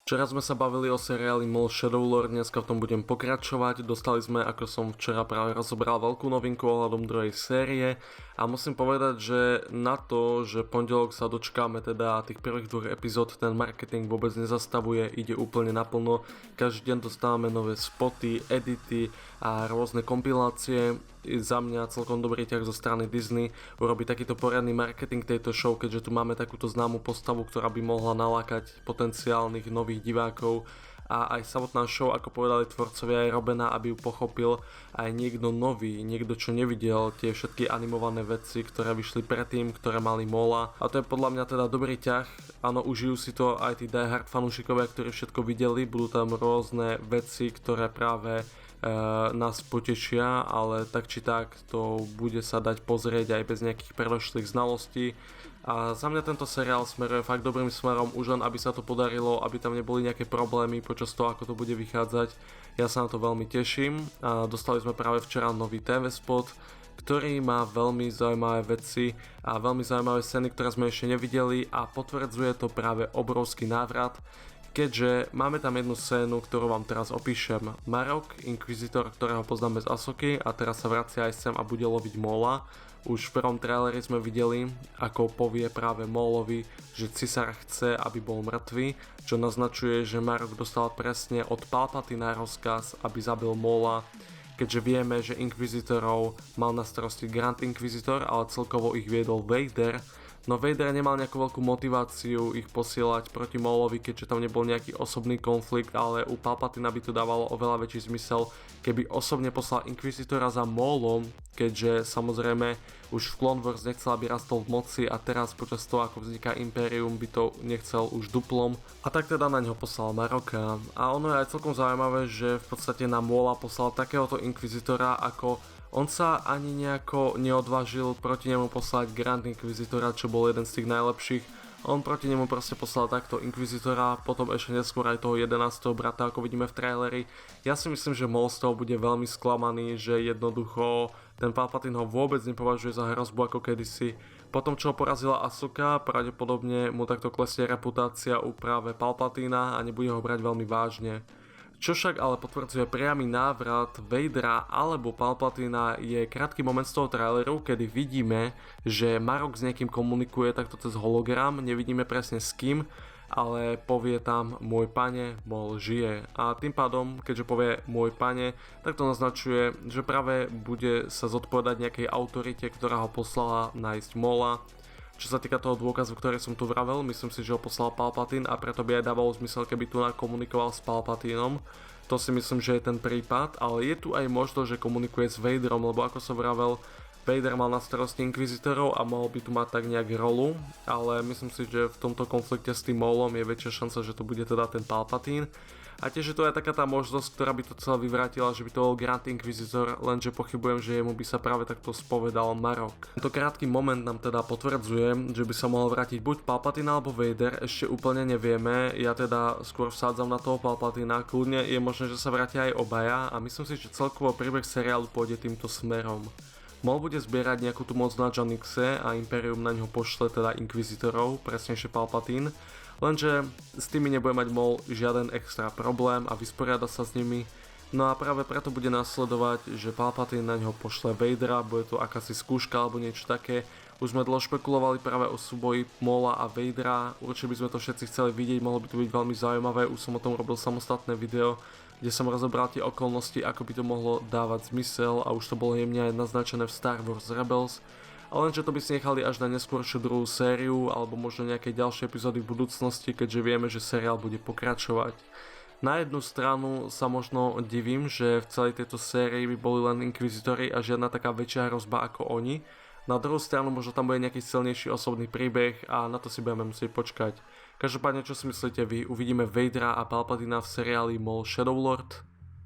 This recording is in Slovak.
Včera sme sa bavili o seriáli Mol Shadow Lord, dneska v tom budem pokračovať. Dostali sme, ako som včera práve rozobral, veľkú novinku ohľadom druhej série a musím povedať, že na to, že pondelok sa dočkáme teda tých prvých dvoch epizód, ten marketing vôbec nezastavuje, ide úplne naplno. Každý deň dostávame nové spoty, edity a rôzne kompilácie. Za mňa celkom dobrý ťah zo strany Disney urobiť takýto poriadny marketing tejto show, keďže tu máme takúto známu postavu, ktorá by mohla nalákať potenciálnych nových divákov a aj samotná show, ako povedali tvorcovia, je robená, aby ju pochopil aj niekto nový, niekto čo nevidel tie všetky animované veci, ktoré vyšli predtým, ktoré mali Mola, a to je podľa mňa teda dobrý ťah. Áno, užijú si to aj tí diehard fanúšikovia, ktorí všetko videli, budú tam rôzne veci, ktoré práve nás potešia, ale tak či tak to bude sa dať pozrieť aj bez nejakých predošlých znalostí. A za mňa tento seriál smeruje fakt dobrým smerom, už len aby sa to podarilo, aby tam neboli nejaké problémy počas toho, ako to bude vychádzať. Ja sa na to veľmi teším a dostali sme práve včera nový TV spot, ktorý má veľmi zaujímavé veci a veľmi zaujímavé scény, ktoré sme ešte nevideli, a potvrdzuje to práve obrovský návrat, keďže máme tam jednu scénu, ktorú vám teraz opíšem. Marok, inkvizitor, ktorého poznáme z Asoky a teraz sa vracia aj sem a bude loviť Mola. Už v prvom traileri sme videli, ako povie práve Molovi, že Cisár chce, aby bol mŕtvy, čo naznačuje, že Marok dostal presne od Palpatina rozkaz, aby zabil Mola, keďže vieme, že inkvizitorov mal na starosti Grand Inquisitor, ale celkovo ich viedol Vader. No Vader nemal nejakú veľkú motiváciu ich posielať proti Molovi, keďže tam nebol nejaký osobný konflikt, ale u Palpatina by to dávalo oveľa väčší zmysel, keby osobne poslal Inquisitora za Molom, keďže samozrejme už v Clone Wars nechcel, aby rastol v moci, a teraz počas toho, ako vzniká Imperium, by to nechcel už duplom, a tak teda na ňo poslal Maroka. A ono je aj celkom zaujímavé, že v podstate na Mola poslal takéhoto Inquisitora, ako on sa ani nejako neodvážil proti nemu poslať Grand Inquisitora, čo bol jeden z tých najlepších. On proti nemu proste poslal takto Inquisitora, potom ešte neskôr aj toho 11. brata, ako vidíme v traileri. Ja si myslím, že Maul z toho bude veľmi sklamaný, že jednoducho ten Palpatine ho vôbec nepovažuje za hrozbu ako kedysi. Potom, čo ho porazila Ahsoka, pravdepodobne mu takto klesie reputácia u práve Palpatina a nebude ho brať veľmi vážne. Čo však ale potvrdzuje priamy návrat Vadera alebo Palpatina je krátky moment z toho traileru, kedy vidíme, že Marok s niekým komunikuje takto cez hologram, nevidíme presne s kým, ale povie tam môj pane, Mol žije. A tým pádom, keďže povie môj pane, tak to naznačuje, že práve bude sa zodpovedať nejakej autorite, ktorá ho poslala nájsť Mola. Čo sa týka toho dôkazu, ktorý som tu vravel, myslím si, že ho poslal Palpatine a preto by aj dávalo zmysel, keby tu komunikoval s Palpatinom. To si myslím, že je ten prípad, ale je tu aj možnosť, že komunikuje s Vaderom, lebo ako som vravel, Vader mal na starosti Inquisitorov a mohol by tu mať tak nejak rolu, ale myslím si, že v tomto konflikte s tým Maulom je väčšia šanca, že to bude teda ten Palpatine. A tiež je to aj taká tá možnosť, ktorá by to celé vyvrátila, že by to bol Grand Inquisitor, lenže pochybujem, že jemu by sa práve takto spovedal Marok. Tento krátky moment nám teda potvrdzuje, že by sa mohol vrátiť buď Palpatine alebo Vader, ešte úplne nevieme, ja teda skôr vsádzam na toho Palpatina, kľudne je možné, že sa vrátia aj obaja a myslím si, že celkovo príbeh seriálu pôjde týmto smerom. Maul bude zbierať nejakú tú moc na Janixe a Imperium na ňo pošle teda Inquisitorov, presnejšie Palpatine, lenže s tými nebude mať Maul žiaden extra problém a vysporiada sa s nimi. No a práve preto bude nasledovať, že Palpatine na ňo pošle Vadera, bude to akási skúška alebo niečo také. Už sme dlho špekulovali práve o súboji Maula a Vadera, určite by sme to všetci chceli vidieť, mohlo by to byť veľmi zaujímavé, už som o tom robil samostatné video, kde som rozobral tie okolnosti, ako by to mohlo dávať zmysel, a už to bolo jemne aj naznačené v Star Wars Rebels. A lenže to by si nechali až na neskôršiu druhú sériu alebo možno nejaké ďalšie epizódy v budúcnosti, keďže vieme, že seriál bude pokračovať. Na jednu stranu sa možno divím, že v celej tejto sérii by boli len Inquisitori a žiadna taká väčšia hrozba ako oni. Na druhú stranu možno tam bude nejaký silnejší osobný príbeh a na to si budeme musieť počkať. Každopádne, čo si myslíte vy? Uvidíme Vadera a Palpatina v seriáli Mol Shadow Lord?